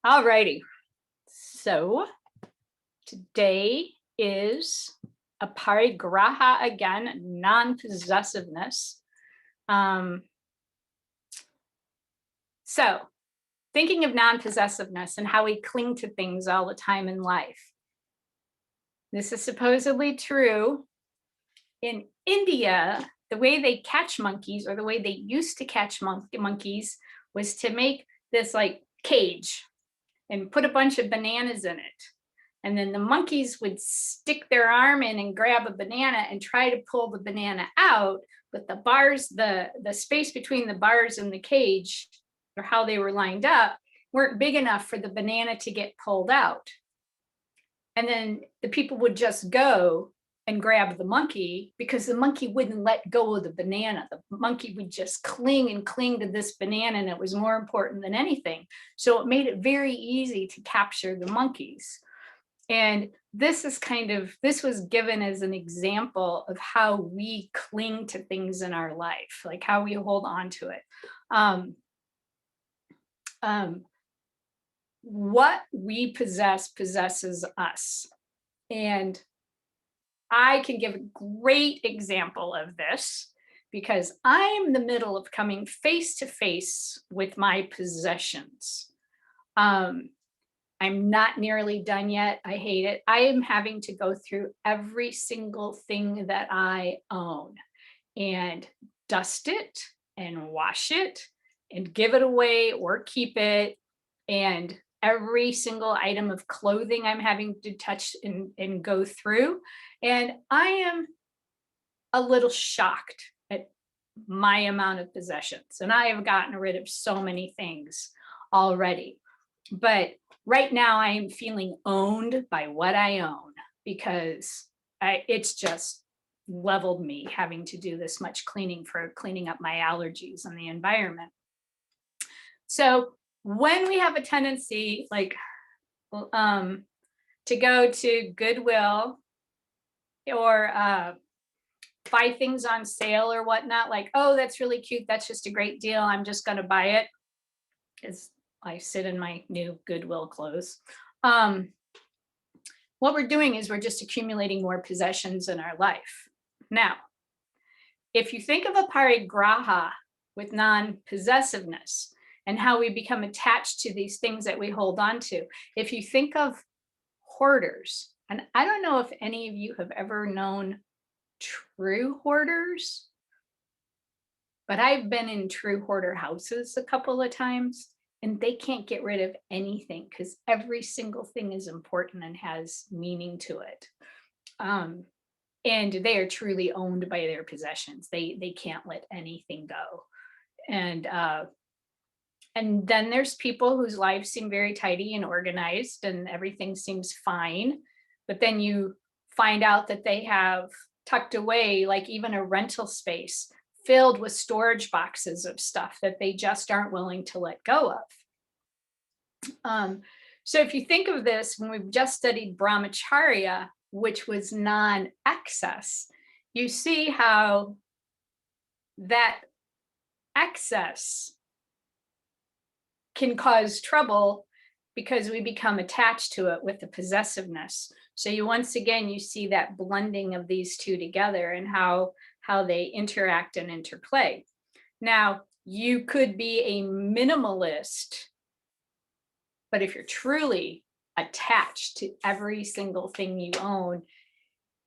Alrighty. So today is Aparigraha again, non-possessiveness. Um, so thinking of non-possessiveness and how we cling to things all the time in life. This is supposedly true. In India, the way they catch monkeys, or the way they used to catch monkeys, was to make this like cage and put a bunch of bananas in it. And then the monkeys would stick their arm in and grab a banana and try to pull the banana out. But the bars, the space between the bars and the cage, or how they were lined up, weren't big enough for the banana to get pulled out. And then the people would just go and grab the monkey because the monkey wouldn't let go of the banana. The monkey would just cling and cling to this banana, and it was more important than anything. So it made it very easy to capture the monkeys. And this was given as an example of how we cling to things in our life, like how we hold on to it. What we possess possesses us. And I can give a great example of this because I'm in the middle of coming face to face with my possessions. I'm not nearly done yet. I hate it. I am having to go through every single thing that I own and dust it and wash it and give it away or keep it. And every single item of clothing I'm having to touch and go through. And I am a little shocked at my amount of possessions. And I have gotten rid of so many things already. But right now I am feeling owned by what I own because it's just leveled me having to do this much cleaning for cleaning up my allergies and the environment. So when we have a tendency like to go to Goodwill or buy things on sale or whatnot, like, oh, that's really cute, that's just a great deal, I'm just going to buy it because I sit in my new Goodwill clothes. What we're doing is we're just accumulating more possessions in our life. Now, if you think of Aparigraha with non-possessiveness and how we become attached to these things that we hold on to, if you think of hoarders, and I don't know if any of you have ever known true hoarders, but I've been in true hoarder houses a couple of times, and they can't get rid of anything because every single thing is important and has meaning to it. And they are truly owned by their possessions. They can't let anything go. And then there's people whose lives seem very tidy and organized and everything seems fine. But then you find out that they have tucked away, like even a rental space filled with storage boxes of stuff that they just aren't willing to let go of. So if you think of this, when we've just studied brahmacharya, which was non-excess, you see how that excess can cause trouble because we become attached to it with the possessiveness. So once again, you see that blending of these two together and how they interact and interplay. Now, you could be a minimalist, but if you're truly attached to every single thing you own,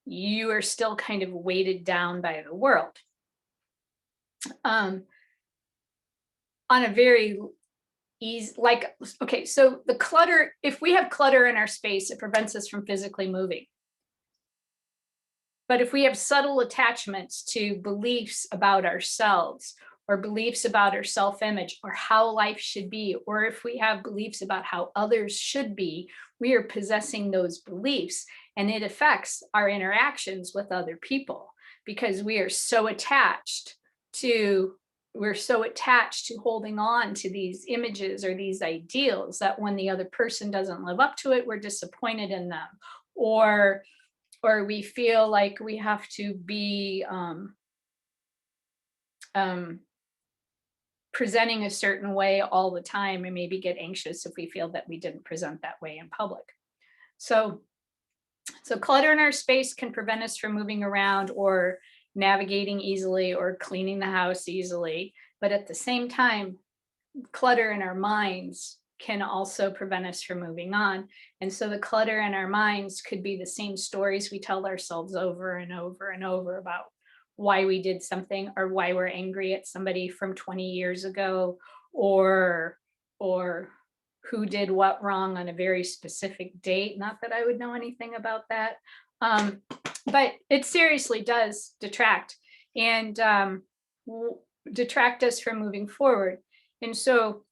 you are still kind of weighted down by the world. On a very easy, like, okay, so the clutter, if we have clutter in our space, it prevents us from physically moving. But if we have subtle attachments to beliefs about ourselves or beliefs about our self-image or how life should be, or if we have beliefs about how others should be, we are possessing those beliefs, and it affects our interactions with other people because we are so attached to holding on to these images or these ideals that when the other person doesn't live up to it, we're disappointed in them, or we feel like we have to be presenting a certain way all the time and maybe get anxious if we feel that we didn't present that way in public. So clutter in our space can prevent us from moving around or navigating easily or cleaning the house easily. But at the same time, clutter in our minds can also prevent us from moving on. And so the clutter in our minds could be the same stories we tell ourselves over and over and over about why we did something, or why we're angry at somebody from 20 years ago, or who did what wrong on a very specific date. Not that I would know anything about that. But it seriously does detract and detract us from moving forward. And so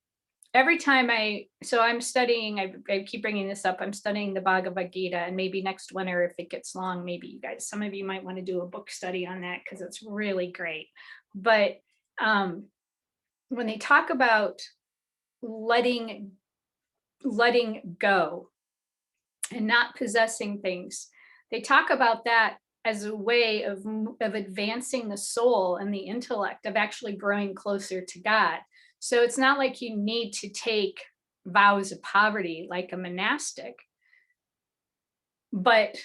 every time I'm studying, I keep bringing this up, I'm studying the Bhagavad Gita, and maybe next winter, if it gets long, maybe you guys, some of you might want to do a book study on that because it's really great. But when they talk about letting go and not possessing things, they talk about that as a way of advancing the soul and the intellect, of actually growing closer to God. So it's not like you need to take vows of poverty like a monastic, but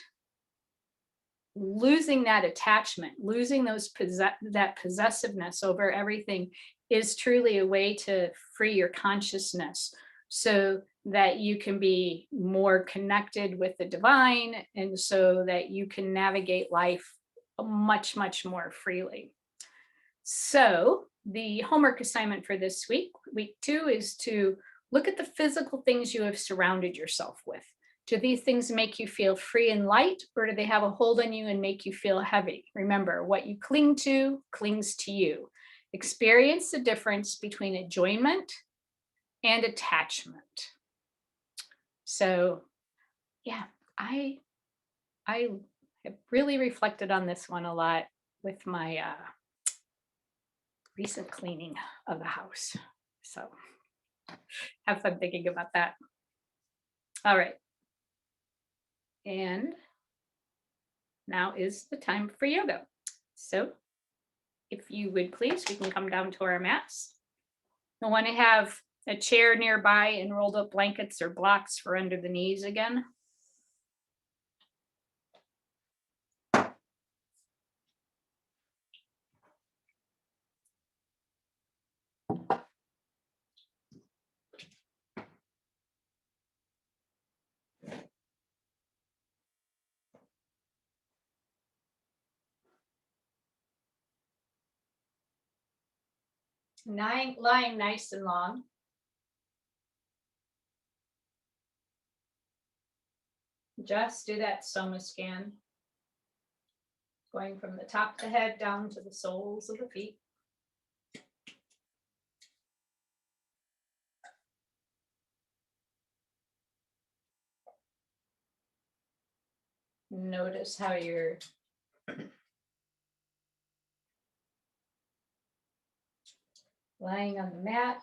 losing that attachment, losing that possessiveness over everything is truly a way to free your consciousness so that you can be more connected with the divine, and so that you can navigate life much, much more freely. So the homework assignment for this week, week 2, is to look at the physical things you have surrounded yourself with. Do these things make you feel free and light, or do they have a hold on you and make you feel heavy? Remember, what you cling to clings to you. Experience the difference between enjoyment and attachment. So yeah, I have really reflected on this one a lot with my recent cleaning of the house. So have fun thinking about that. All right. And now is the time for yoga. So if you would please, we can come down to our mats. You'll want to have a chair nearby and rolled up blankets or blocks for under the knees again. Lying nice and long. Just do that soma scan, going from the top of the head down to the soles of the feet. Notice how you're lying on the mat.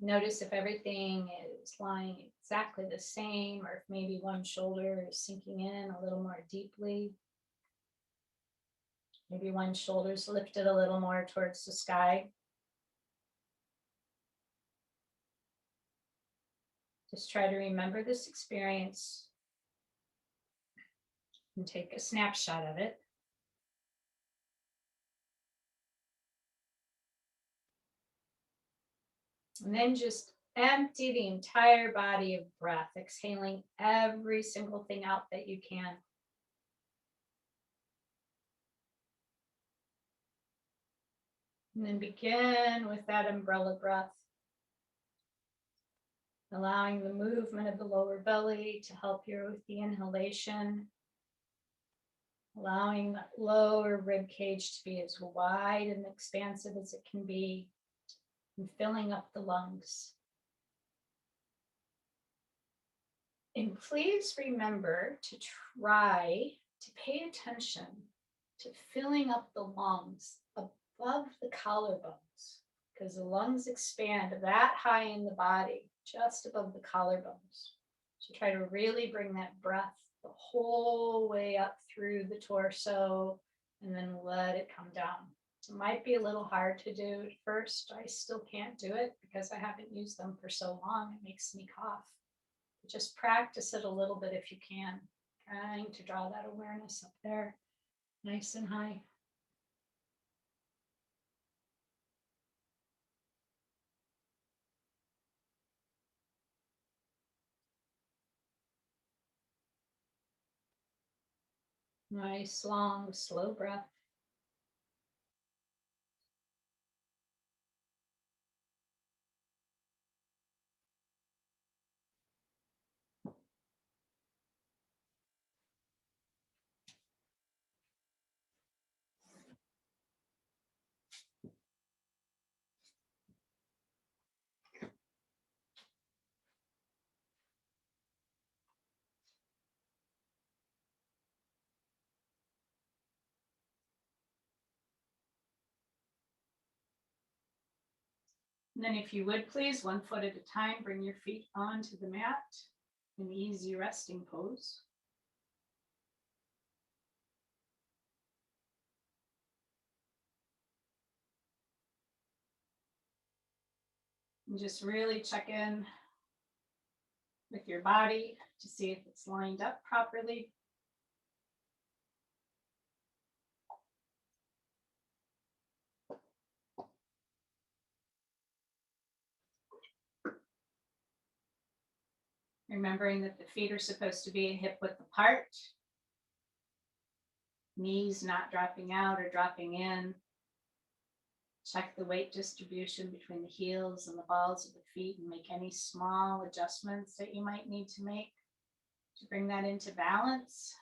Notice if everything is lying exactly the same, or if maybe one shoulder is sinking in a little more deeply. Maybe one shoulder is lifted a little more towards the sky. Just try to remember this experience and take a snapshot of it. And then just empty the entire body of breath, exhaling every single thing out that you can. And then begin with that umbrella breath, allowing the movement of the lower belly to help you with the inhalation, allowing that lower rib cage to be as wide and expansive as it can be, and filling up the lungs. And please remember to try to pay attention to filling up the lungs above the collarbones, because the lungs expand that high in the body, just above the collarbones. So try to really bring that breath the whole way up through the torso and then let it come down. It might be a little hard to do at first. I still can't do it because I haven't used them for so long. It makes me cough. Just practice it a little bit if you can. Trying to draw that awareness up there, nice and high. Nice, long, slow breath. And then if you would please, 1 foot at a time, bring your feet onto the mat in easy resting pose. And just really check in with your body to see if it's lined up properly. Remembering that the feet are supposed to be hip width apart, knees not dropping out or dropping in. Check the weight distribution between the heels and the balls of the feet and make any small adjustments that you might need to make to bring that into balance.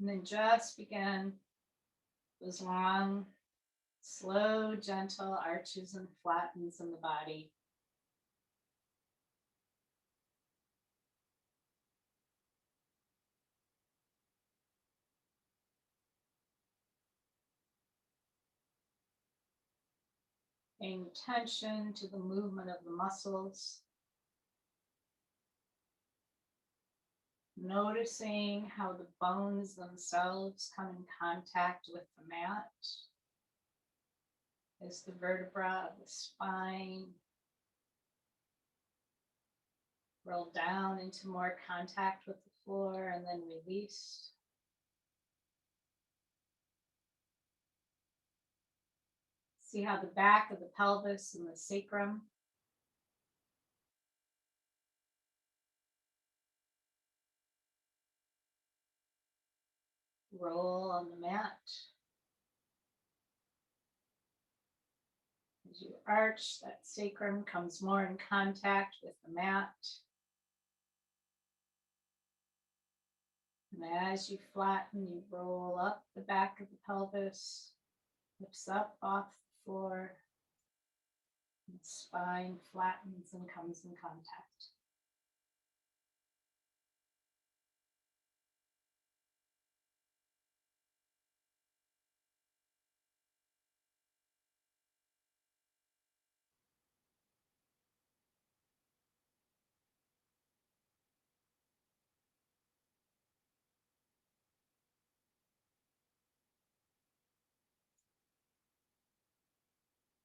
And then just begin those long, slow, gentle arches and flattens in the body. Paying attention to the movement of the muscles. Noticing how the bones themselves come in contact with the mat as the vertebra of the spine roll down into more contact with the floor and then release. See how the back of the pelvis and the sacrum roll on the mat. As you arch, that sacrum comes more in contact with the mat. And as you flatten, you roll up the back of the pelvis, hips up off the floor. The spine flattens and comes in contact.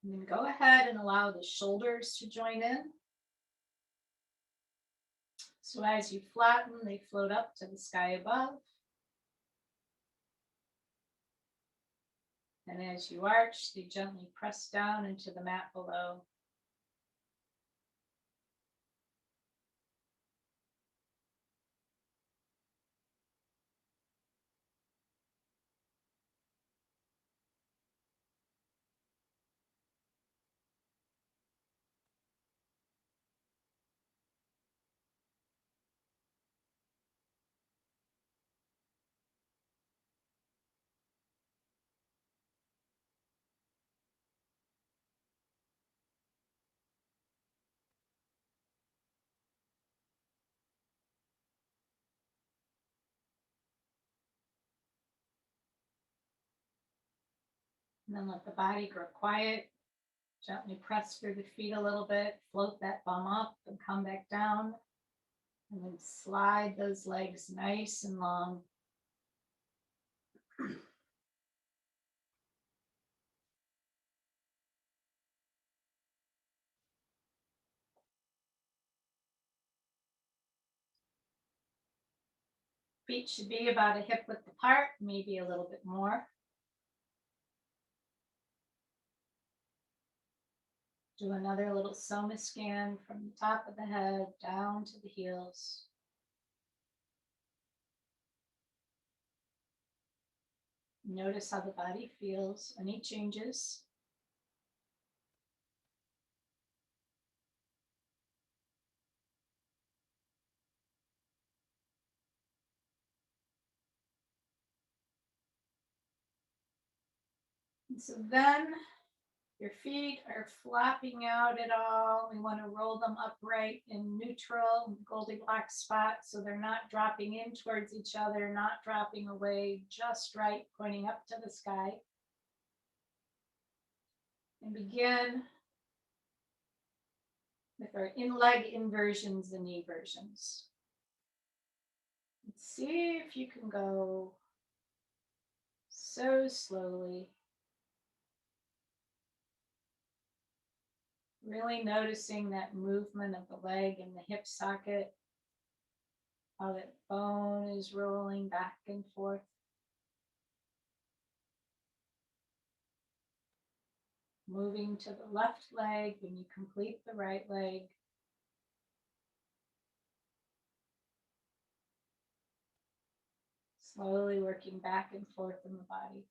And then go ahead and allow the shoulders to join in. So as you flatten, they float up to the sky above. And as you arch, they gently press down into the mat below. And then let the body grow quiet. Gently press through the feet a little bit, float that bum up and come back down. And then slide those legs nice and long. Feet should be about a hip width apart, maybe a little bit more. Do another little soma scan from the top of the head down to the heels. Notice how the body feels, any changes. And so then your feet are flopping out at all. We want to roll them upright in neutral, Goldilocks spot, so they're not dropping in towards each other, not dropping away, just right, pointing up to the sky. And begin with our in-leg inversions and eversions. Let's see if you can go so slowly. Really noticing that movement of the leg and the hip socket, how that bone is rolling back and forth. Moving to the left leg when you complete the right leg. Slowly working back and forth in the body.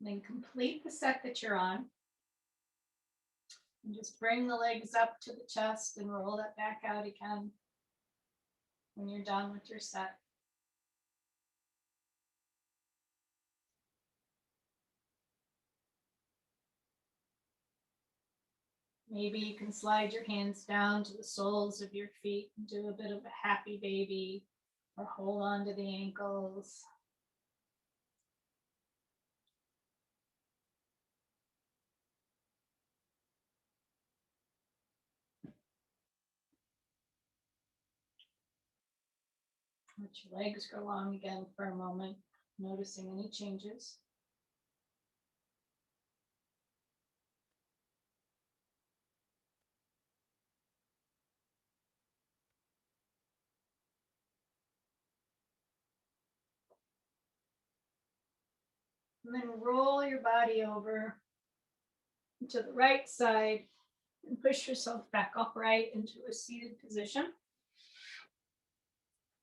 Then complete the set that you're on. And just bring the legs up to the chest and roll that back out again when you're done with your set. Maybe you can slide your hands down to the soles of your feet and do a bit of a happy baby, or hold on to the ankles. Let your legs go long again for a moment, noticing any changes. And then roll your body over to the right side and push yourself back upright into a seated position.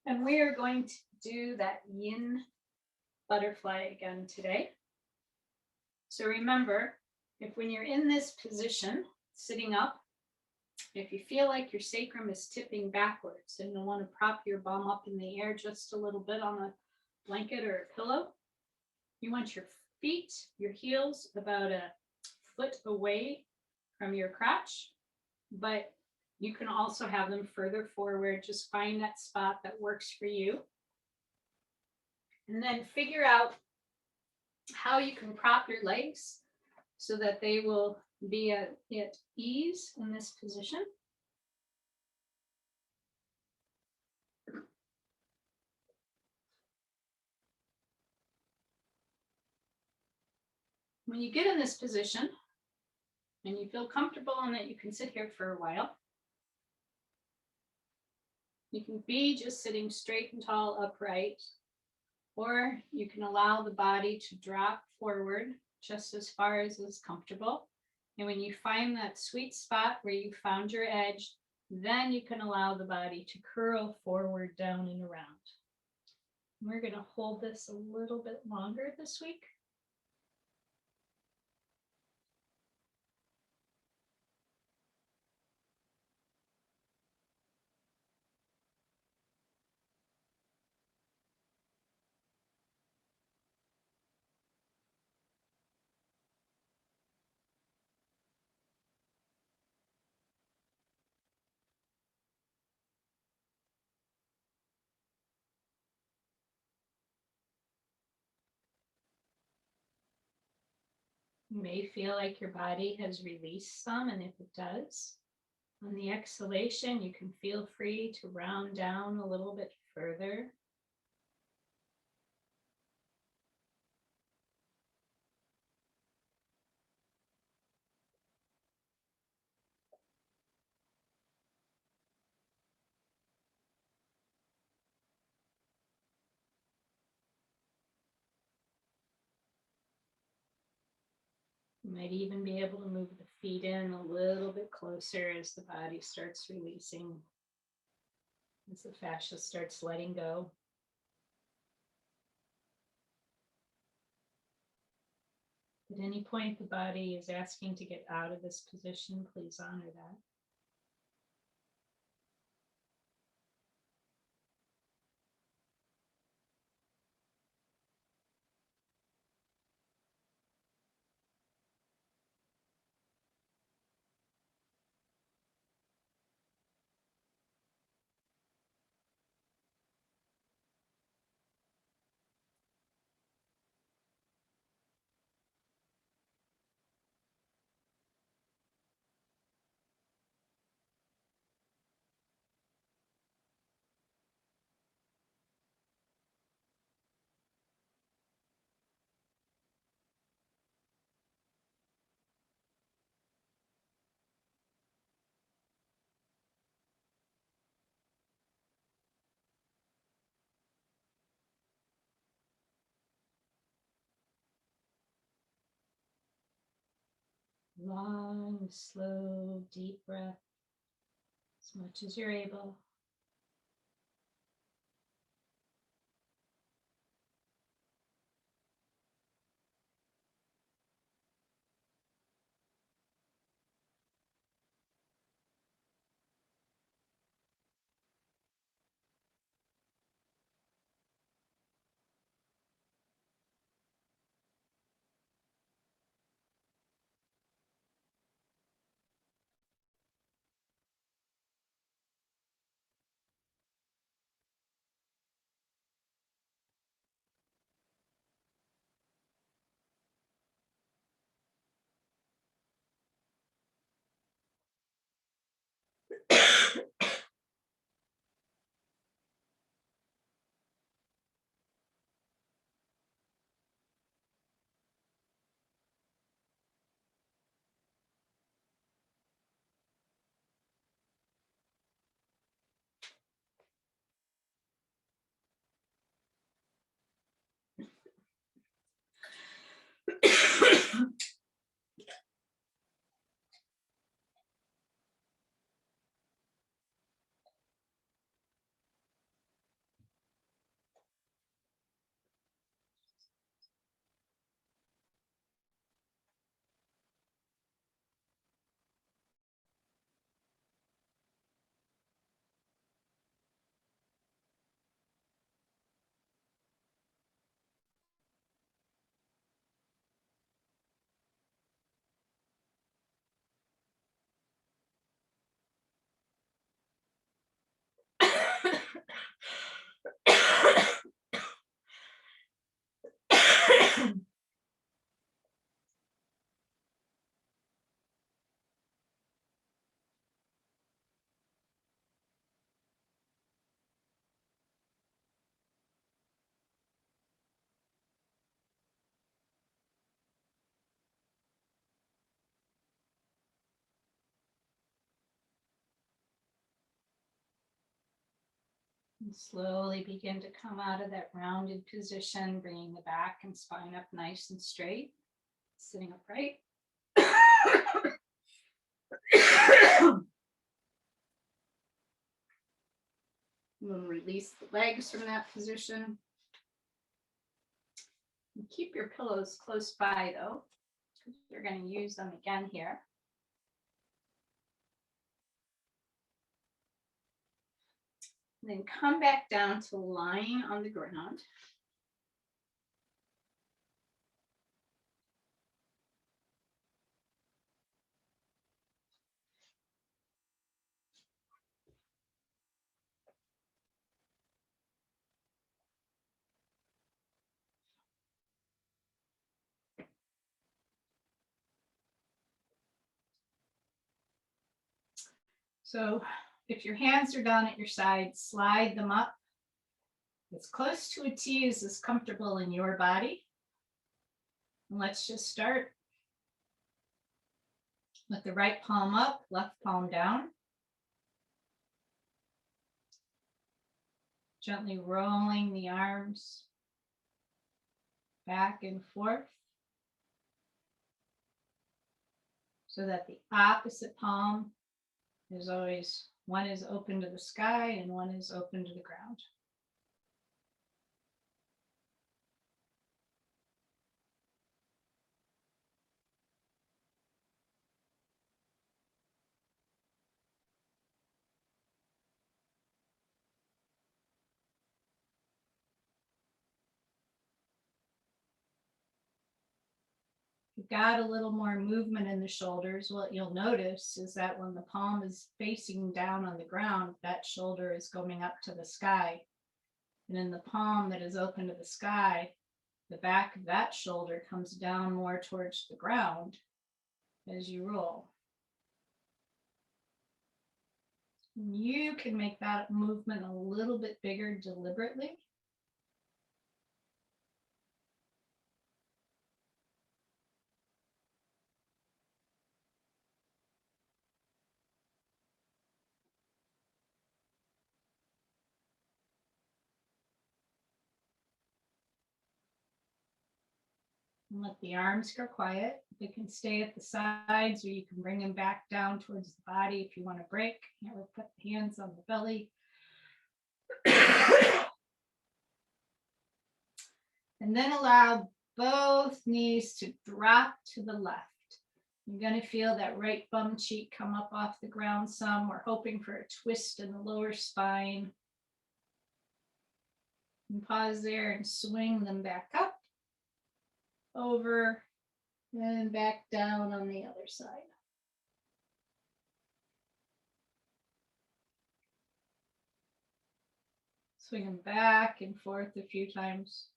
And we are going to do that yin butterfly again today. So remember, if when you're in this position, sitting up, if you feel like your sacrum is tipping backwards and you want to prop your bum up in the air just a little bit on a blanket or a pillow, you want your feet, your heels about a foot away from your crotch, but you can also have them further forward. Just find that spot that works for you. And then figure out how you can prop your legs so that they will be at ease in this position. When you get in this position and you feel comfortable and that you can sit here for a while, you can be just sitting straight and tall upright, or you can allow the body to drop forward just as far as is comfortable. And when you find that sweet spot where you found your edge, then you can allow the body to curl forward, down, and around. We're going to hold this a little bit longer this week. You may feel like your body has released some, and if it does, on the exhalation, you can feel free to round down a little bit further. You might even be able to move the feet in a little bit closer as the body starts releasing, as the fascia starts letting go. At any point the body is asking to get out of this position, please honor that. Long, slow, deep breath, as much as you're able. And slowly begin to come out of that rounded position, bringing the back and spine up nice and straight, sitting upright. We'll release the legs from that position. And keep your pillows close by though, because you're going to use them again here. And then come back down to lying on the ground. So if your hands are down at your side, slide them up as close to a T as is comfortable in your body. And let's just start with the right palm up, left palm down. Gently rolling the arms back and forth so that the opposite palm is always, one is open to the sky and one is open to the ground. You've got a little more movement in the shoulders. What you'll notice is that when the palm is facing down on the ground, that shoulder is going up to the sky. And in the palm that is open to the sky, the back of that shoulder comes down more towards the ground as you roll. You can make that movement a little bit bigger deliberately. And let the arms go quiet. They can stay at the sides, or you can bring them back down towards the body if you want to break. Or put the hands on the belly. And then allow both knees to drop to the left. You're going to feel that right bum cheek come up off the ground some. We're hoping for a twist in the lower spine. And pause there and swing them back up, over, and back down on the other side. Swing them back and forth a few times.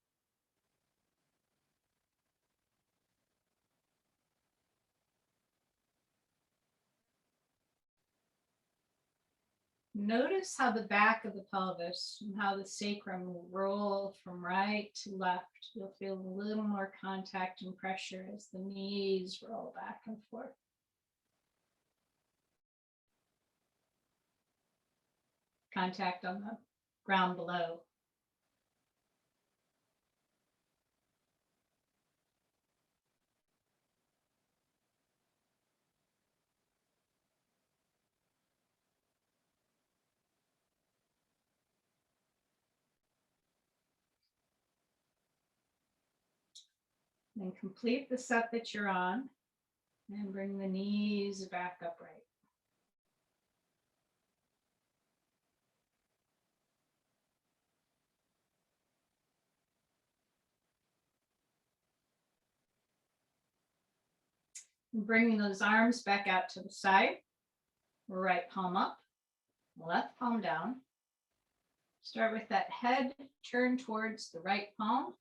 Notice how the back of the pelvis and how the sacrum will roll from right to left. You'll feel a little more contact and pressure as the knees roll back and forth. Contact on the ground below. Then complete the set that you're on and bring the knees back upright. And bringing those arms back out to the side, right palm up, left palm down. Start with that head turn towards the right palm,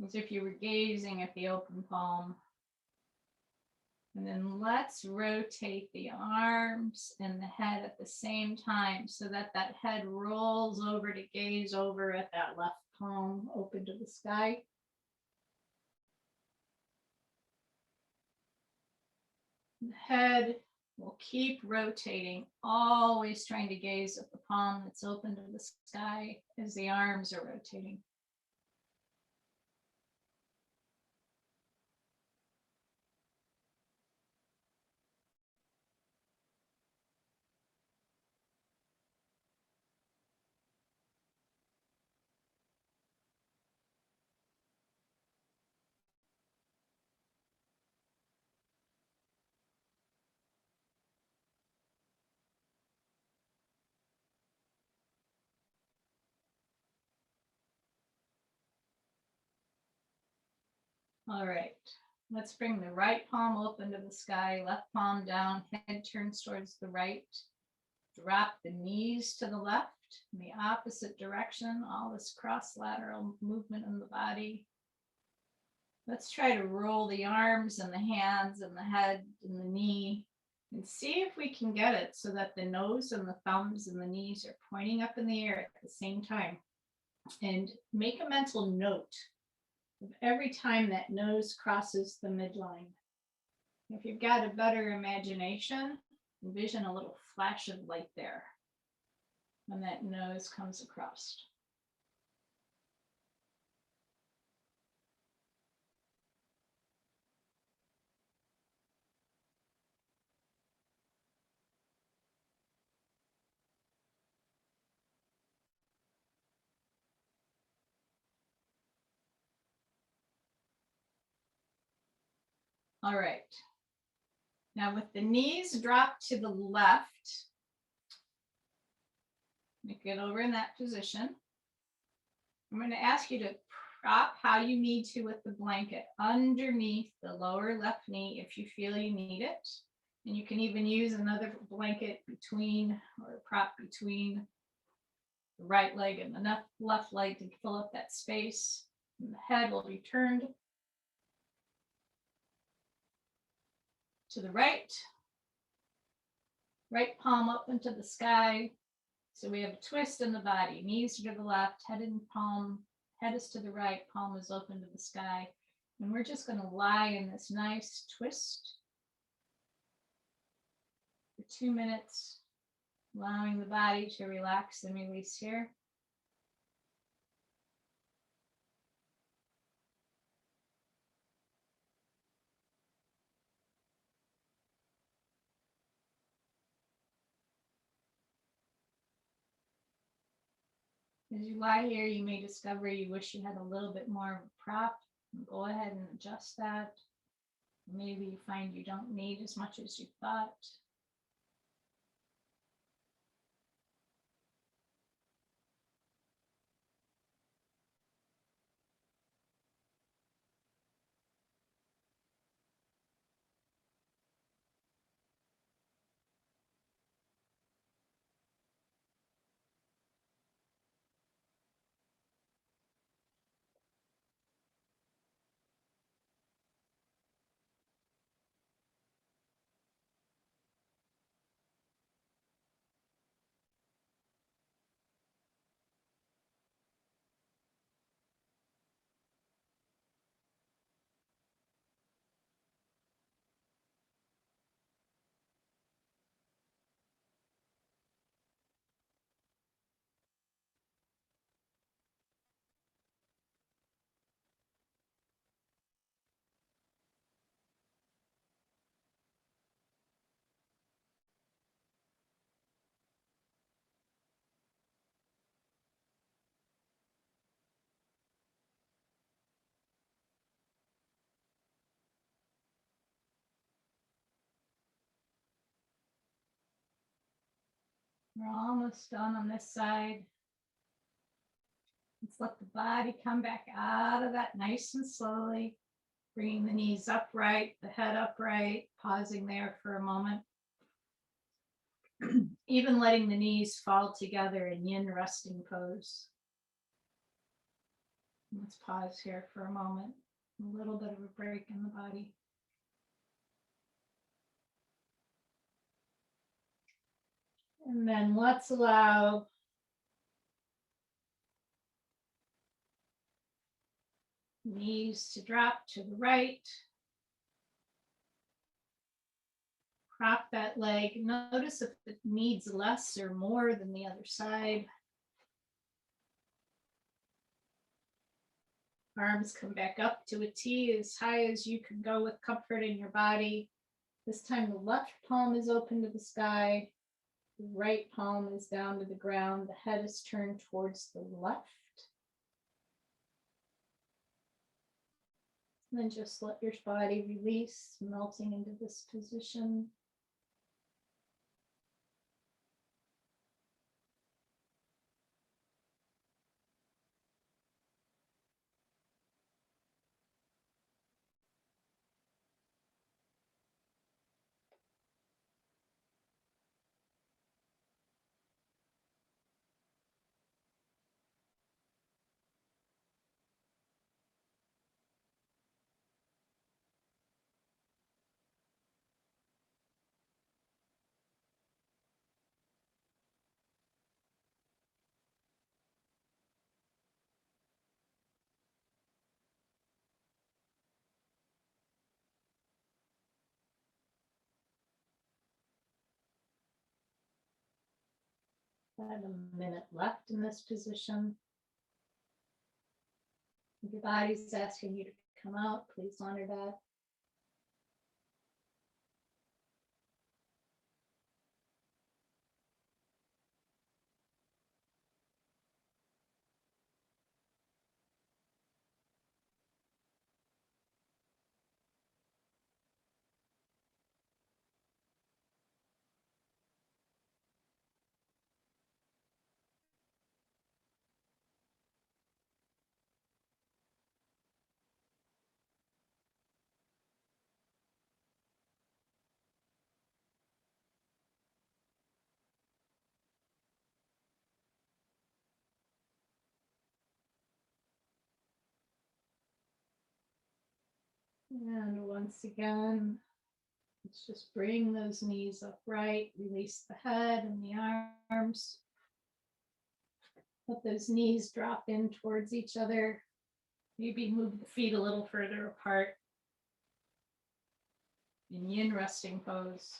as if you were gazing at the open palm. And then let's rotate the arms and the head at the same time so that that head rolls over to gaze over at that left palm open to the sky. The head We'll keep rotating, always trying to gaze at the palm that's open to the sky as the arms are rotating. All right, let's bring the right palm open to the sky, left palm down, head turns towards the right. Drop the knees to the left in the opposite direction, all this cross-lateral movement in the body. Let's try to roll the arms and the hands and the head and the knee and see if we can get it so that the nose and the thumbs and the knees are pointing up in the air at the same time. And make a mental note of every time that nose crosses the midline. If you've got a better imagination, envision a little flash of light there when that nose comes across. All right. Now with the knees dropped to the left, get over in that position. I'm going to ask you to prop how you need to with the blanket underneath the lower left knee if you feel you need it. And you can even use another blanket between or prop between the right leg and the left leg to fill up that space. And the head will be turned to the right. Right palm up into the sky. So we have a twist in the body, knees to the left, head and palm, head is to the right, palm is open to the sky. And we're just going to lie in this nice twist for 2 minutes, allowing the body to relax and release here. As you lie here, you may discover you wish you had a little bit more of a prop. Go ahead and adjust that. Maybe you find you don't need as much as you thought. We're almost done on this side. Let's let the body come back out of that nice and slowly, bringing the knees upright, the head upright, pausing there for a moment. Even letting the knees fall together in yin resting pose. Let's pause here for a moment. A little bit of a break in the body. And then let's allow knees to drop to the right. Prop that leg. Notice if it needs less or more than the other side. Arms come back up to a T as high as you can go with comfort in your body. This time the left palm is open to the sky. The right palm is down to the ground. The head is turned towards the left. And then just let your body release, melting into this position. I have a minute left in this position. If your body's asking you to come out, please honor that. And once again, let's just bring those knees upright, release the head and the arms. Let those knees drop in towards each other. Maybe move the feet a little further apart. In yin resting pose.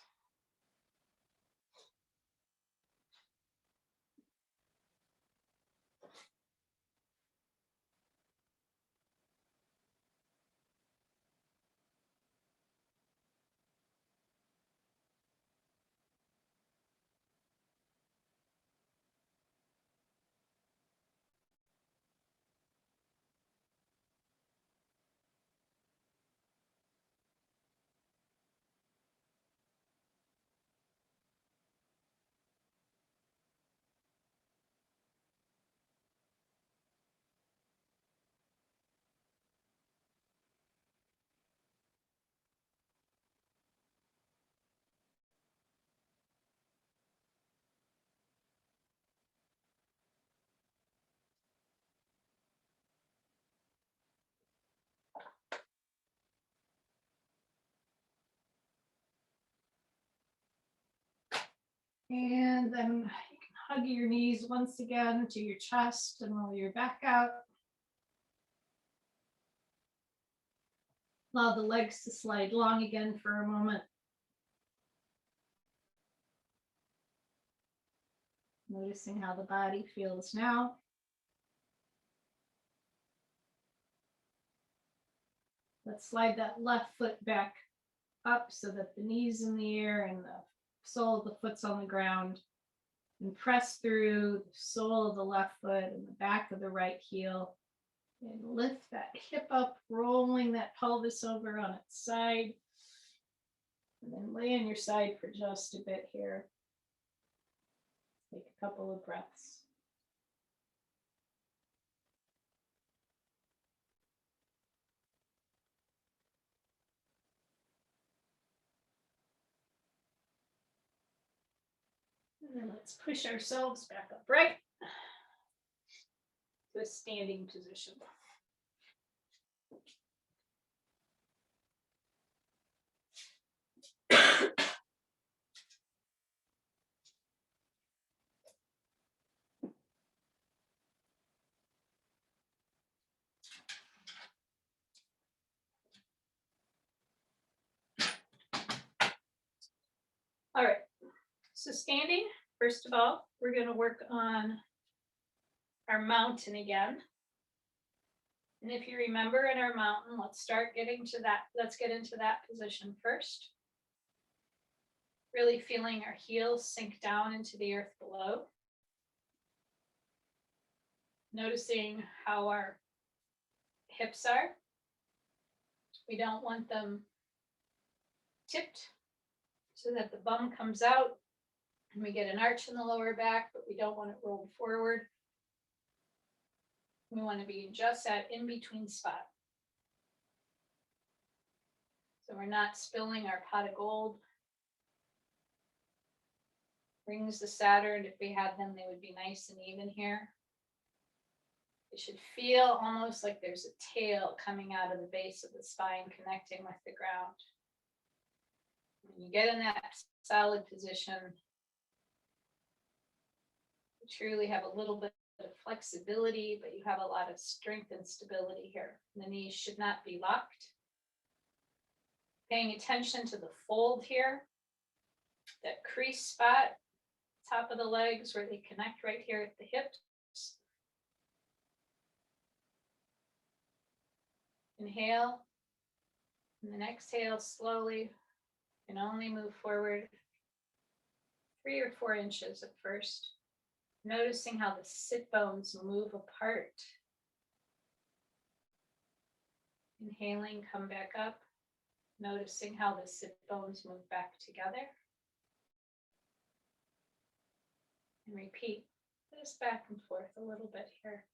And then you can hug your knees once again to your chest and roll your back out. Allow the legs to slide long again for a moment. Noticing how the body feels now. Let's slide that left foot back up so that the knees in the air and the sole of the foot's on the ground. And press through the sole of the left foot and the back of the right heel. And lift that hip up, rolling that pelvis over on its side. And then lay on your side for just a bit here. Take a couple of breaths. And then let's push ourselves back upright to a standing position. So standing, first of all, we're going to work on our mountain again. And if you remember in our mountain, let's get into that position first. Really feeling our heels sink down into the earth below. Noticing how our hips are. We don't want them tipped so that the bum comes out and we get an arch in the lower back, but we don't want it rolled forward. We want to be just that in-between spot. So we're not spilling our pot of gold. Rings of Saturn, if we had them, they would be nice and even here. It should feel almost like there's a tail coming out of the base of the spine connecting with the ground. When you get in that solid position, you truly have a little bit of flexibility, but you have a lot of strength and stability here. The knees should not be locked. Paying attention to the fold here, that crease spot, top of the legs where they connect right here at the hips. Inhale, and then exhale slowly, and only move forward 3 or 4 inches at first. Noticing how the sit bones move apart. Inhaling, come back up. Noticing how the sit bones move back together. And repeat this back and forth a little bit here.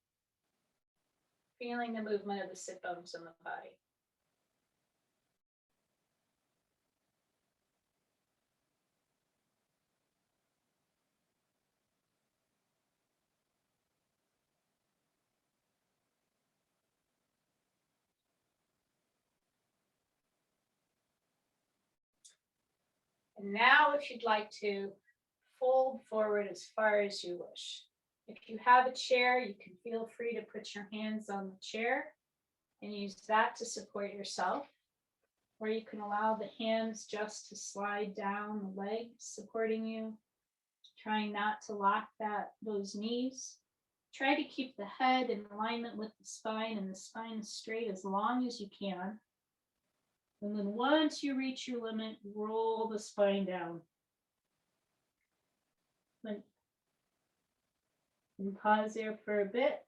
Feeling the movement of the sit bones in the body. And now if you'd like to fold forward as far as you wish. If you have a chair, you can feel free to put your hands on the chair and use that to support yourself. Or you can allow the hands just to slide down the legs, supporting you, trying not to lock those knees. Try to keep the head in alignment with the spine and the spine straight as long as you can. And then once you reach your limit, roll the spine down. And pause there for a bit.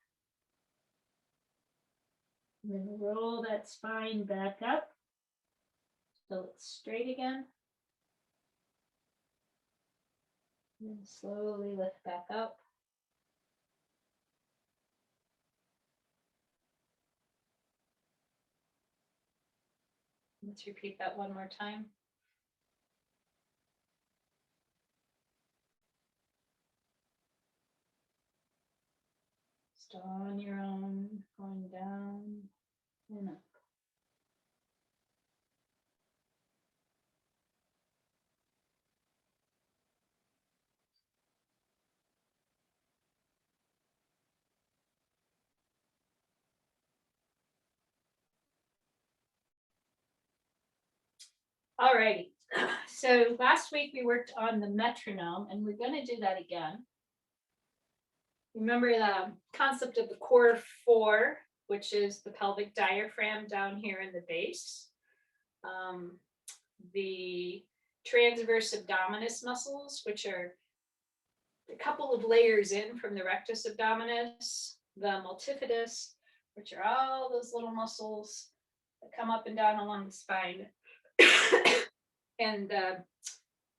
And then roll that spine back up till it's straight again. And then slowly lift back up. Let's repeat that one more time. Just on your own, going down and up. All righty. So last week we worked on the metronome, and we're going to do that again. Remember the concept of the core 4, which is the pelvic diaphragm down here in the base. The transverse abdominis muscles, which are a couple of layers in from the rectus abdominis, the multifidus, which are all those little muscles that come up and down along the spine, and the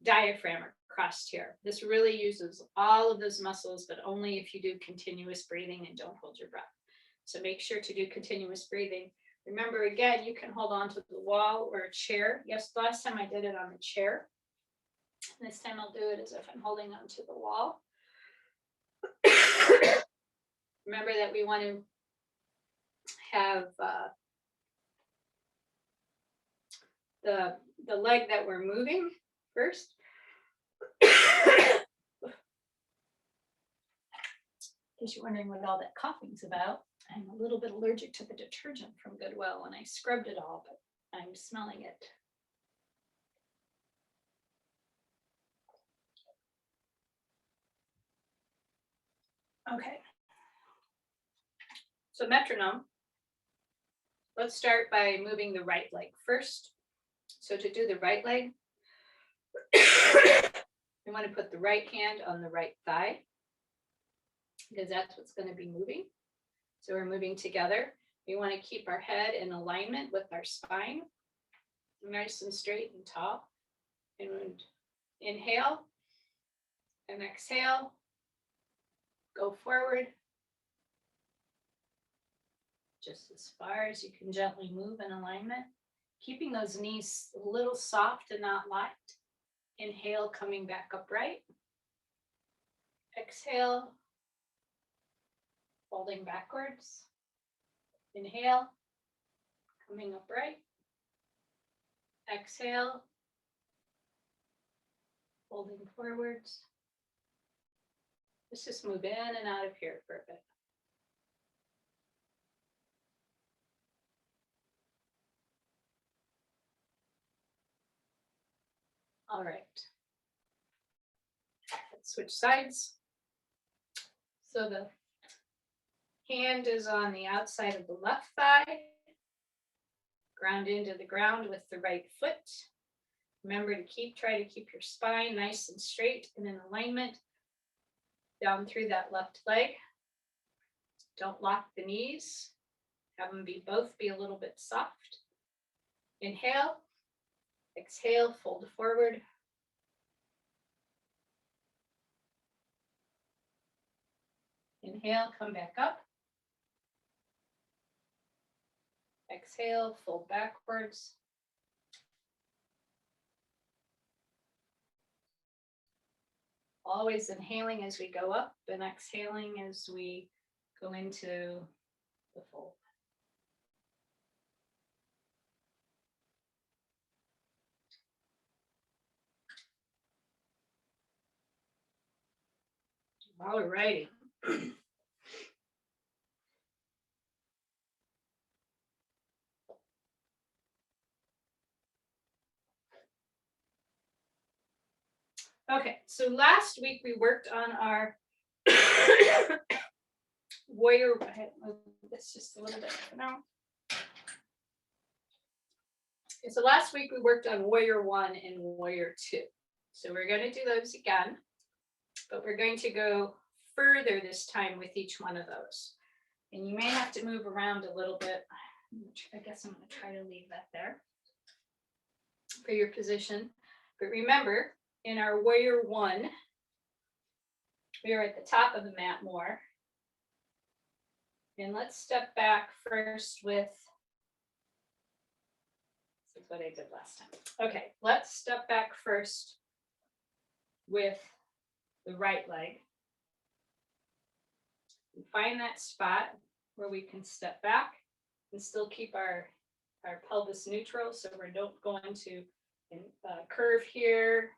diaphragm across here. This really uses all of those muscles, but only if you do continuous breathing and don't hold your breath. So make sure to do continuous breathing. Remember, again, you can hold on to the wall or a chair. Yes, last time I did it on the chair. This time I'll do it as if I'm holding onto the wall. Remember that we want to have the leg that we're moving first. In case you're wondering what all that coughing's about, I'm a little bit allergic to the detergent from Goodwill, and I scrubbed it all, but I'm smelling it. Okay. So metronome, let's start by moving the right leg first. So to do the right leg, we want to put the right hand on the right thigh because that's what's going to be moving. So we're moving together. We want to keep our head in alignment with our spine, nice and straight and tall. And inhale and exhale. Go forward. Just as far as you can gently move in alignment. Keeping those knees a little soft and not locked. Inhale, coming back upright. Exhale, folding backwards. Inhale, coming upright. Exhale, folding forwards. Let's just move in and out of here for a bit. All right. Let's switch sides. So the hand is on the outside of the left thigh. Ground into the ground with the right foot. Remember to try to keep your spine nice and straight and in alignment down through that left leg. Don't lock the knees. Have them both be a little bit soft. Inhale, exhale, fold forward. Inhale, come back up. Exhale, fold backwards. Always inhaling as we go up and exhaling as we go into the fold. All righty. Okay, so last week we worked on our warrior. This just a little bit for now. Okay, so last week we worked on warrior 1 and warrior 2. So we're going to do those again, but we're going to go further this time with each one of those. And you may have to move around a little bit. I guess I'm going to try to leave that there for your position. But remember, in our warrior 1, we are at the top of the mat more. And let's step back first with, this is what I did last time. Okay, let's step back first with the right leg. And find that spot where we can step back and still keep our pelvis neutral, so we don't go into curve here.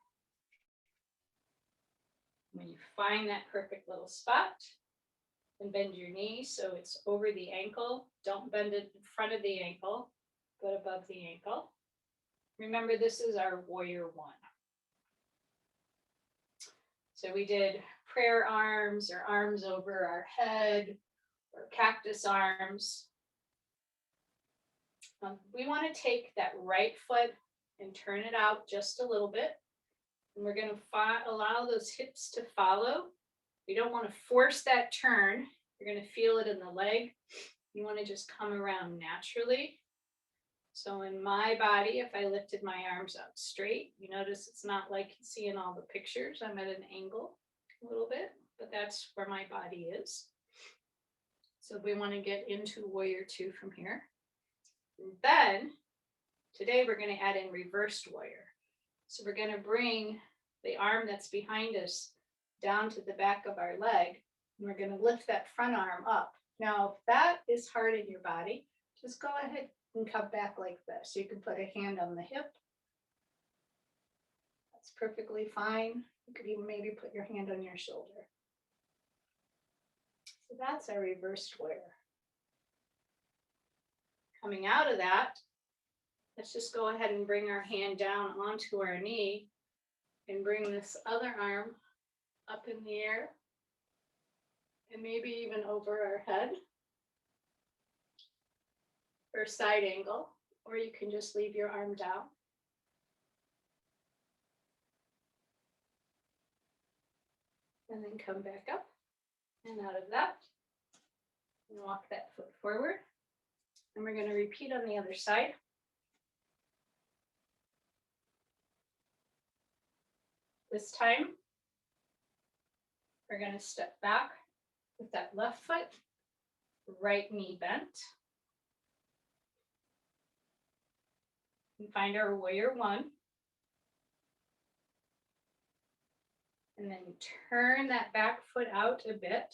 When you find that perfect little spot, and bend your knee so it's over the ankle. Don't bend it in front of the ankle, but above the ankle. Remember, this is our warrior 1. So we did prayer arms or arms over our head or cactus arms. We want to take that right foot and turn it out just a little bit. And we're going to allow those hips to follow. We don't want to force that turn. You're going to feel it in the leg. You want to just come around naturally. So in my body, if I lifted my arms out straight, you notice it's not like you see in all the pictures. I'm at an angle a little bit, but that's where my body is. So we want to get into warrior 2 from here. And then today we're going to add in reversed warrior. So we're going to bring the arm that's behind us down to the back of our leg, and we're going to lift that front arm up. Now, if that is hard in your body, just go ahead and come back like this. You can put a hand on the hip. That's perfectly fine. You could even maybe put your hand on your shoulder. So that's our reversed warrior. Coming out of that, let's just go ahead and bring our hand down onto our knee and bring this other arm up in the air and maybe even over our head for side angle, or you can just leave your arm down. And then come back up and out of that. And walk that foot forward. And we're going to repeat on the other side. This time, we're going to step back with that left foot, right knee bent. And find our warrior one. And then turn that back foot out a bit.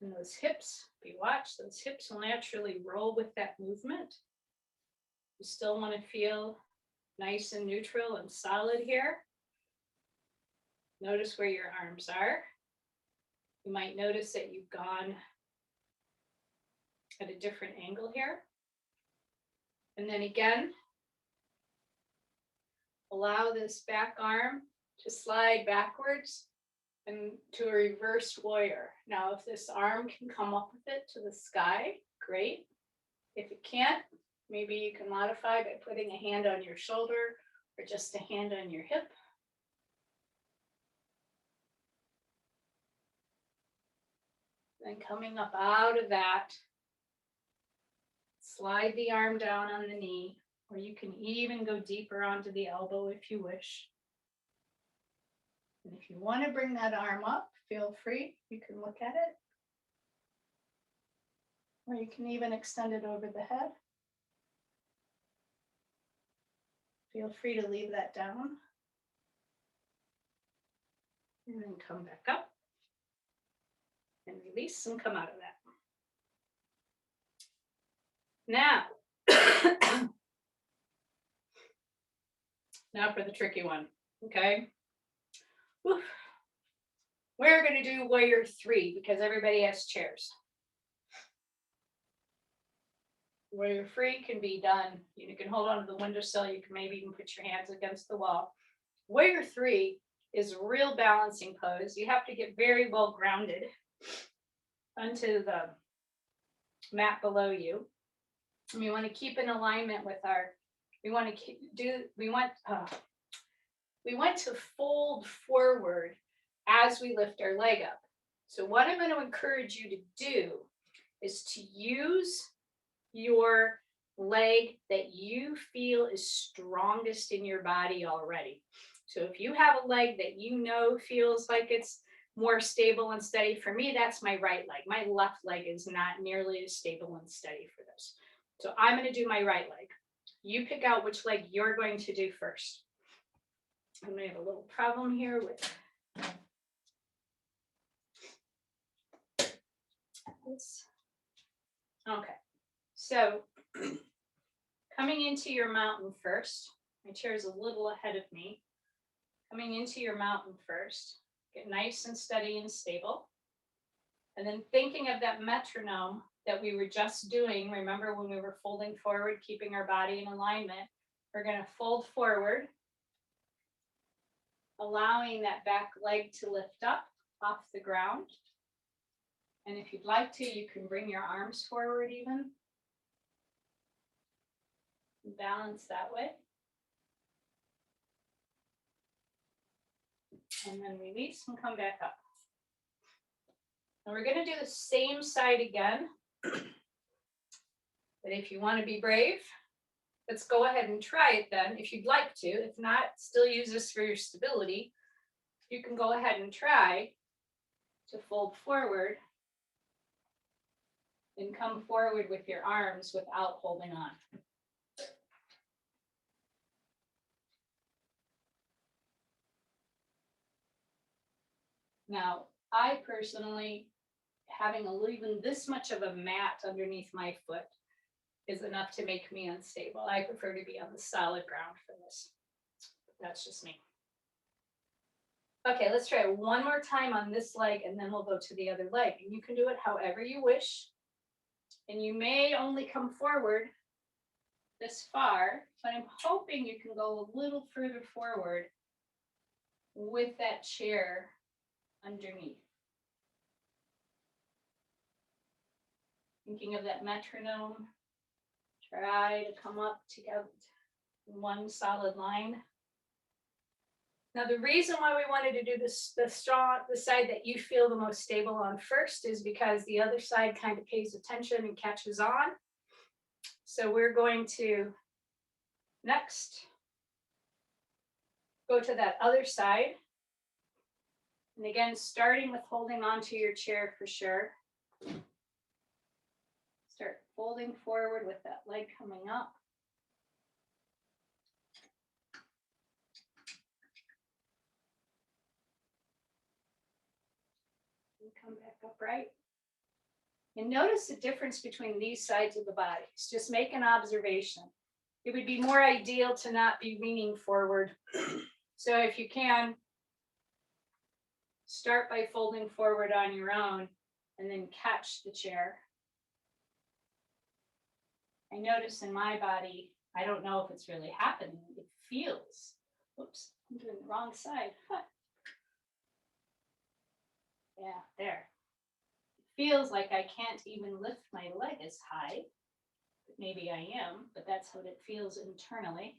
And those hips, if you watch, those hips will naturally roll with that movement. You still want to feel nice and neutral and solid here. Notice where your arms are. You might notice that you've gone at a different angle here. And then again, allow this back arm to slide backwards and to a reversed warrior. Now, if this arm can come up with it to the sky, great. If it can't, maybe you can modify by putting a hand on your shoulder or just a hand on your hip. Then coming up out of that, slide the arm down on the knee, or you can even go deeper onto the elbow if you wish. And if you want to bring that arm up, feel free. You can look at it. Or you can even extend it over the head. Feel free to leave that down. And then come back up. And release and come out of that. Now, now for the tricky one, okay? Whew. We're going to do warrior 3 because everybody has chairs. Warrior 3 can be done. You can hold on to the windowsill. You can maybe even put your hands against the wall. Warrior 3 is a real balancing pose. You have to get very well grounded onto the mat below you. And we want to keep in alignment with our, we want to fold forward as we lift our leg up. So what I'm going to encourage you to do is to use your leg that you feel is strongest in your body already. So if you have a leg that you know feels like it's more stable and steady, for me, that's my right leg. My left leg is not nearly as stable and steady for this. So I'm going to do my right leg. You pick out which leg you're going to do first. I'm going to have a little problem here with this. Okay, so coming into your mountain first, my chair is a little ahead of me. Coming into your mountain first, get nice and steady and stable. And then thinking of that metronome that we were just doing, remember when we were folding forward, keeping our body in alignment, we're going to fold forward, allowing that back leg to lift up off the ground. And if you'd like to, you can bring your arms forward even. Balance that way. And then release and come back up. And we're going to do the same side again. But if you want to be brave, let's go ahead and try it then, if you'd like to. If not, still use this for your stability. You can go ahead and try to fold forward and come forward with your arms without holding on. Now, I personally, having even this much of a mat underneath my foot is enough to make me unstable. I prefer to be on the solid ground for this. That's just me. Okay, let's try it one more time on this leg, and then we'll go to the other leg. And you can do it however you wish. And you may only come forward this far, but I'm hoping you can go a little further forward with that chair underneath. Thinking of that metronome. Try to come up together in one solid line. Now, the reason why we wanted to do this, the side that you feel the most stable on first, is because the other side kind of pays attention and catches on. So we're going to next go to that other side. And again, starting with holding onto your chair for sure. Start folding forward with that leg coming up. And come back upright. And notice the difference between these sides of the bodies. Just make an observation. It would be more ideal to not be leaning forward. So if you can, start by folding forward on your own and then catch the chair. I notice in my body, I don't know if it's really happening. It feels, whoops, I'm doing the wrong side. Huh. Yeah, there. It feels like I can't even lift my leg as high. Maybe I am, but that's what it feels internally.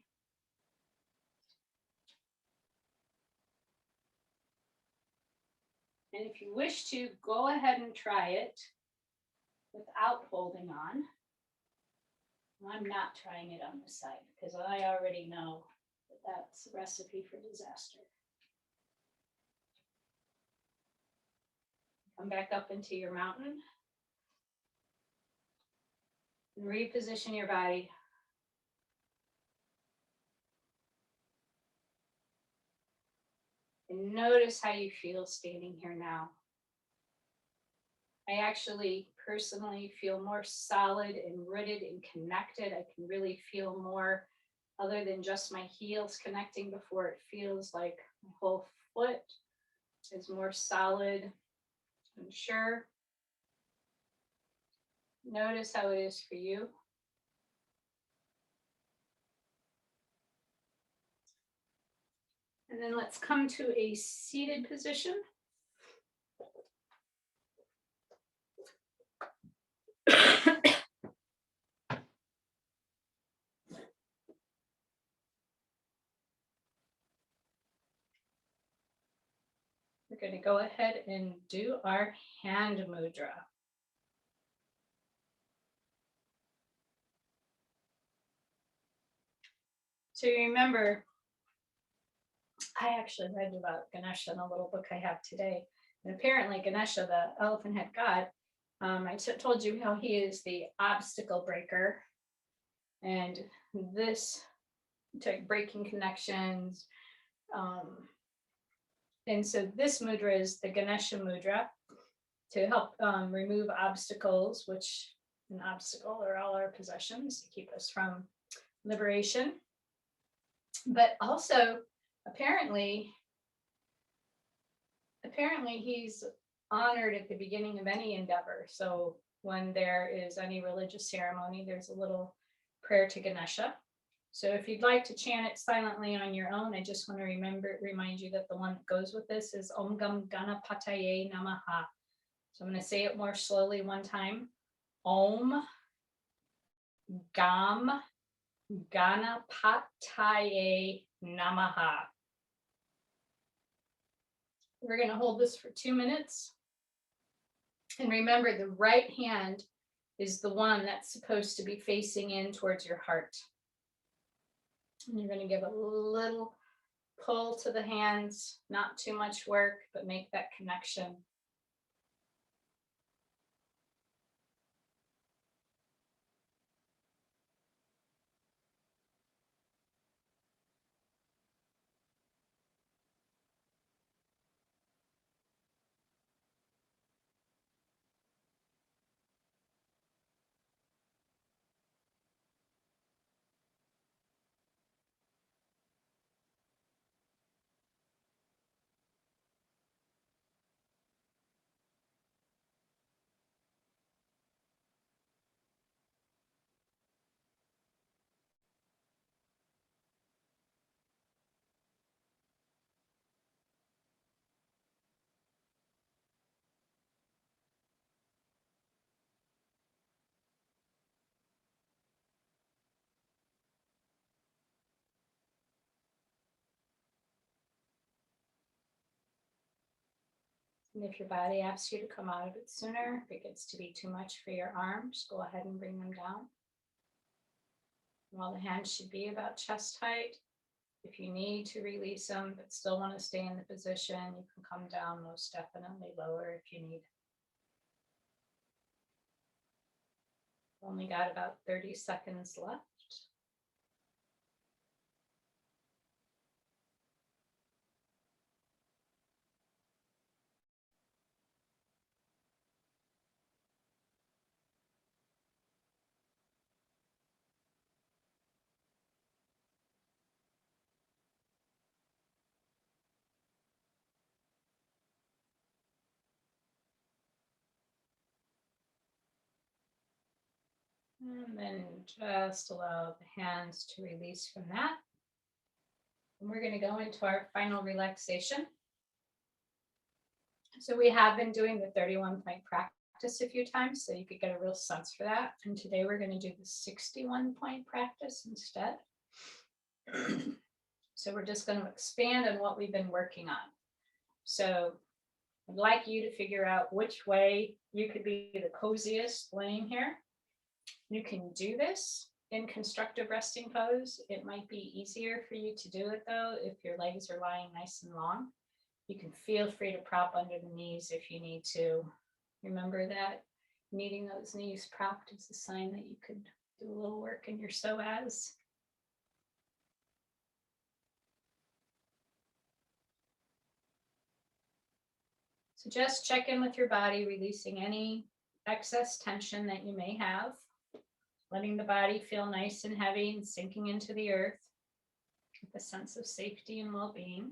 And if you wish to, go ahead and try it without holding on. I'm not trying it on this side because I already know that that's a recipe for disaster. Come back up into your mountain and reposition your body. And notice how you feel standing here now. I actually personally feel more solid and rooted and connected. I can really feel more, other than just my heels connecting before. It feels like my whole foot is more solid and sure. Notice how it is for you. And then let's come to a seated position. We're going to go ahead and do our hand mudra. So you remember, I actually read about Ganesha in a little book I have today. And apparently Ganesha, the elephant head god, I told you how he is the obstacle breaker. And this, to breaking connections. And so this mudra is the Ganesha mudra to help remove obstacles, which an obstacle are all our possessions to keep us from liberation. But also, apparently he's honored at the beginning of any endeavor. So when there is any religious ceremony, there's a little prayer to Ganesha. So if you'd like to chant it silently on your own, I just want to remind you that the one that goes with this is Om Gam Ganapataye Namaha. So I'm going to say it more slowly one time. Om Gam Ganapataye Namaha. We're going to hold this for 2 minutes. And remember, the right hand is the one that's supposed to be facing in towards your heart. And you're going to give a little pull to the hands, not too much work, but make that connection. And if your body asks you to come out of it sooner, if it gets to be too much for your arms, go ahead and bring them down. While the hands should be about chest height, if you need to release them but still want to stay in the position, you can come down most definitely lower if you need. Only got about 30 seconds left. And then just allow the hands to release from that. And we're going to go into our final relaxation. So we have been doing the 31-point practice a few times, so you could get a real sense for that. And today we're going to do the 61-point practice instead. So we're just going to expand on what we've been working on. So I'd like you to figure out which way you could be the coziest laying here. You can do this in constructive resting pose. It might be easier for you to do it though if your legs are lying nice and long. You can feel free to prop under the knees if you need to. Remember that needing those knees propped is a sign that you could do a little work in your psoas. So just check in with your body, releasing any excess tension that you may have, letting the body feel nice and heavy and sinking into the earth with a sense of safety and well-being.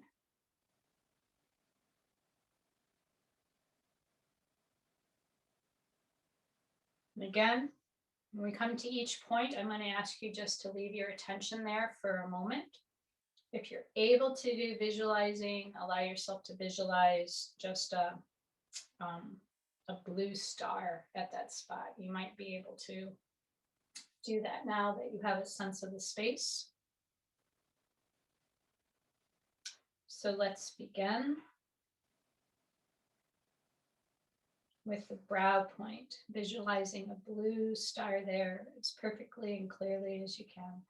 And again, when we come to each point, I'm going to ask you just to leave your attention there for a moment. If you're able to do visualizing, allow yourself to visualize just a blue star at that spot. You might be able to do that now that you have a sense of the space. So let's begin with the brow point, visualizing a blue star there as perfectly and clearly as you can.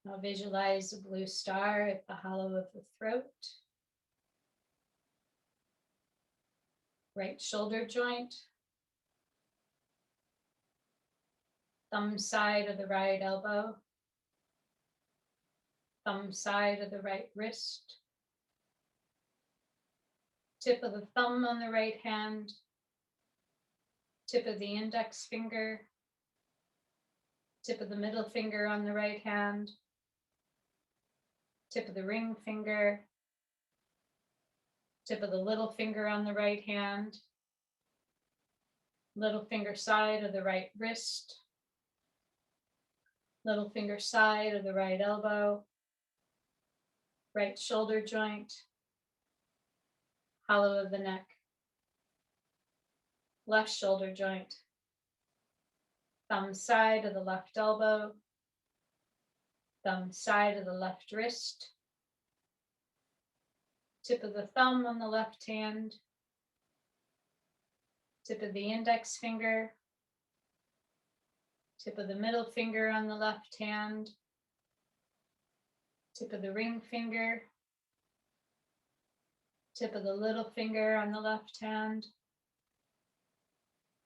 Now visualize a blue star at the hollow of the throat, right shoulder joint, thumb side of the right elbow, thumb side of the right wrist, tip of the thumb on the right hand, tip of the index finger, tip of the middle finger on the right hand, tip of the ring finger, tip of the little finger on the right hand, little finger side of the right wrist, little finger side of the right elbow, right shoulder joint, hollow of the neck, left shoulder joint, thumb side of the left elbow, thumb side of the left wrist, tip of the thumb on the left hand, tip of the index finger, tip of the middle finger on the left hand, tip of the ring finger, tip of the little finger on the left hand,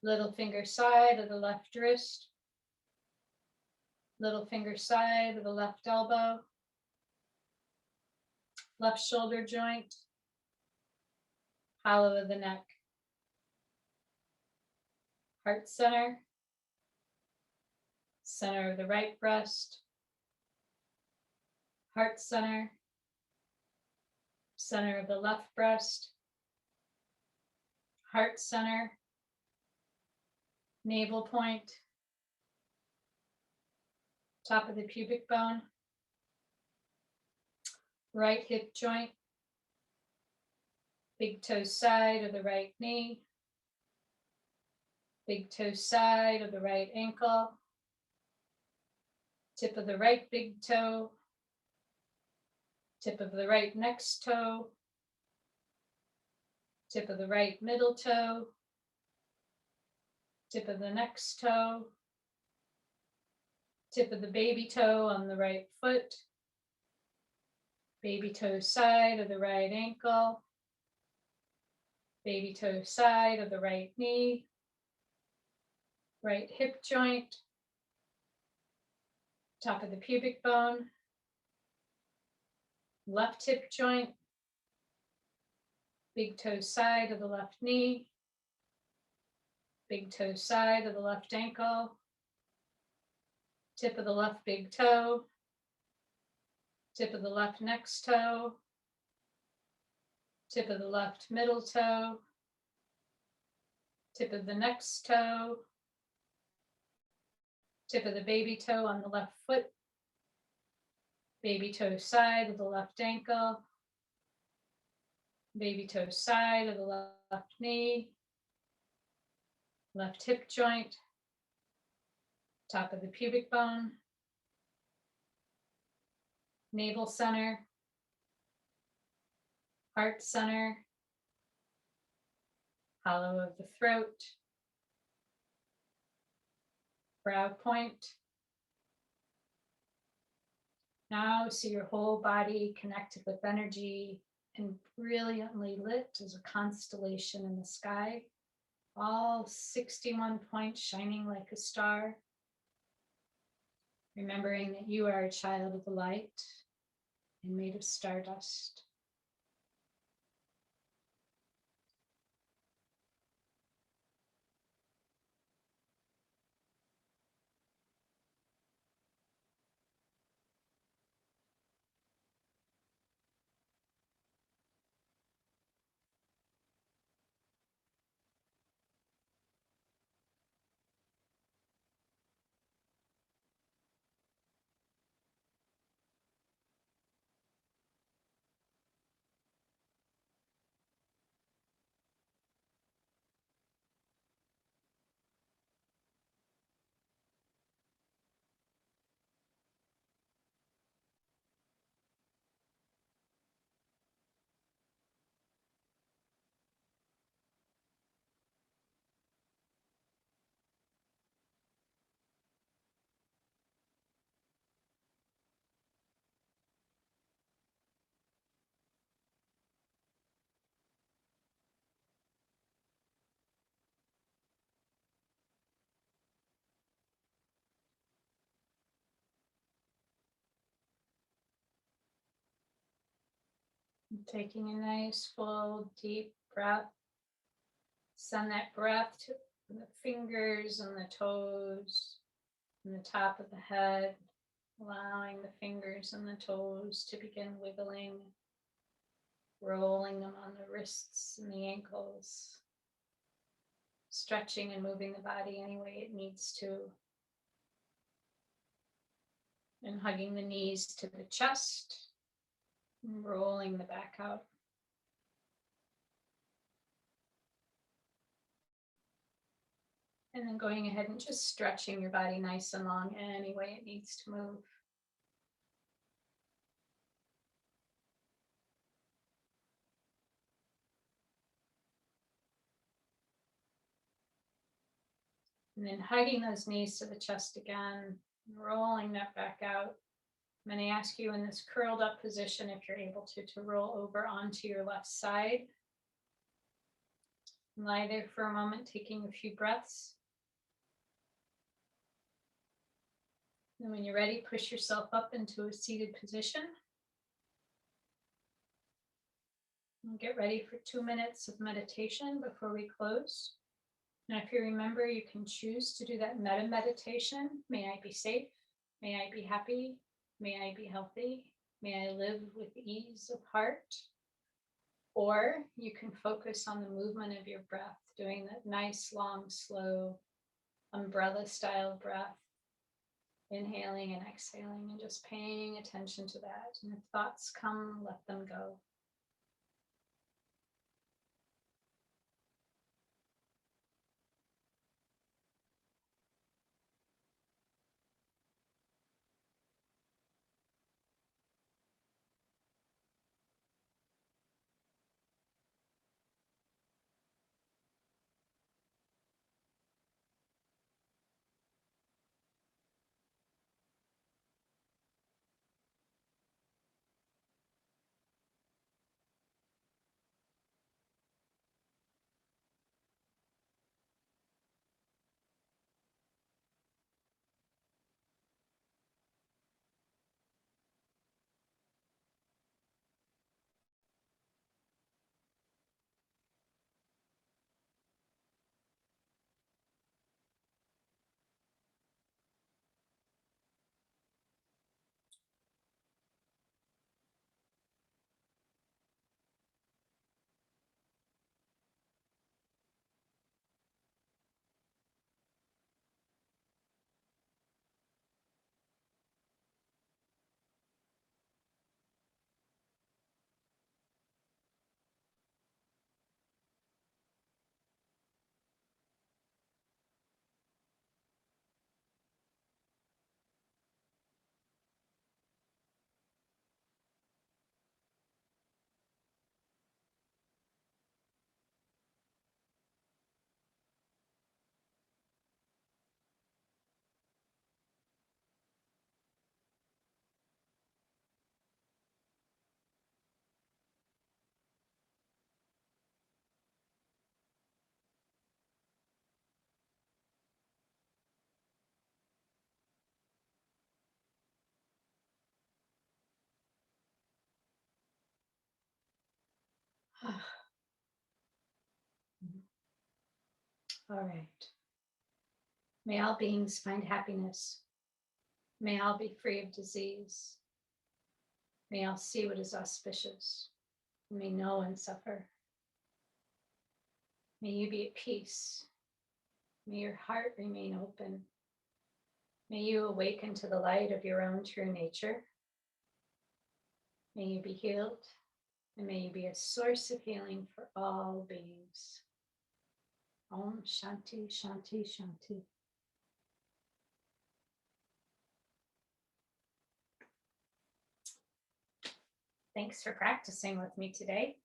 little finger side of the left wrist, little finger side of the left elbow, left shoulder joint, hollow of the neck, heart center, center of the right breast, heart center, center of the left breast, heart center, navel point, top of the pubic bone, right hip joint, big toe side of the right knee, big toe side of the right ankle, tip of the right big toe, tip of the right next toe, tip of the right middle toe, tip of the next toe, tip of the baby toe on the right foot, baby toe side of the right ankle, baby toe side of the right knee, right hip joint, top of the pubic bone, left hip joint, big toe side of the left knee, big toe side of the left ankle, tip of the left big toe, tip of the left next toe, tip of the left middle toe, tip of the next toe, tip of the baby toe on the left foot, baby toe side of the left ankle, baby toe side of the left knee, left hip joint, top of the pubic bone, navel center, heart center, hollow of the throat, brow point. Now see your whole body connected with energy and brilliantly lit as a constellation in the sky, all 61 points shining like a star. Remembering that you are a child of the light and made of stardust. Taking a nice full deep breath. Send that breath to the fingers and the toes and the top of the head, allowing the fingers and the toes to begin wiggling, rolling them on the wrists and the ankles, stretching and moving the body any way it needs to, and hugging the knees to the chest, and rolling the back out. And then going ahead and just stretching your body nice and long any way it needs to move. And then hugging those knees to the chest again, rolling that back out. I'm going to ask you in this curled up position, if you're able to roll over onto your left side. Lie there for a moment, taking a few breaths. And when you're ready, push yourself up into a seated position. And get ready for 2 minutes of meditation before we close. And if you remember, you can choose to do that metta meditation. May I be safe? May I be happy? May I be healthy? May I live with ease of heart? Or you can focus on the movement of your breath, doing that nice, long, slow, umbrella style breath, inhaling and exhaling, and just paying attention to that. And if thoughts come, let them go. All right. May all beings find happiness. May all be free of disease. May all see what is auspicious. May no one suffer. May you be at peace. May your heart remain open. May you awaken to the light of your own true nature. May you be healed, and may you be a source of healing for all beings. Om Shanti, Shanti, Shanti. Thanks for practicing with me today.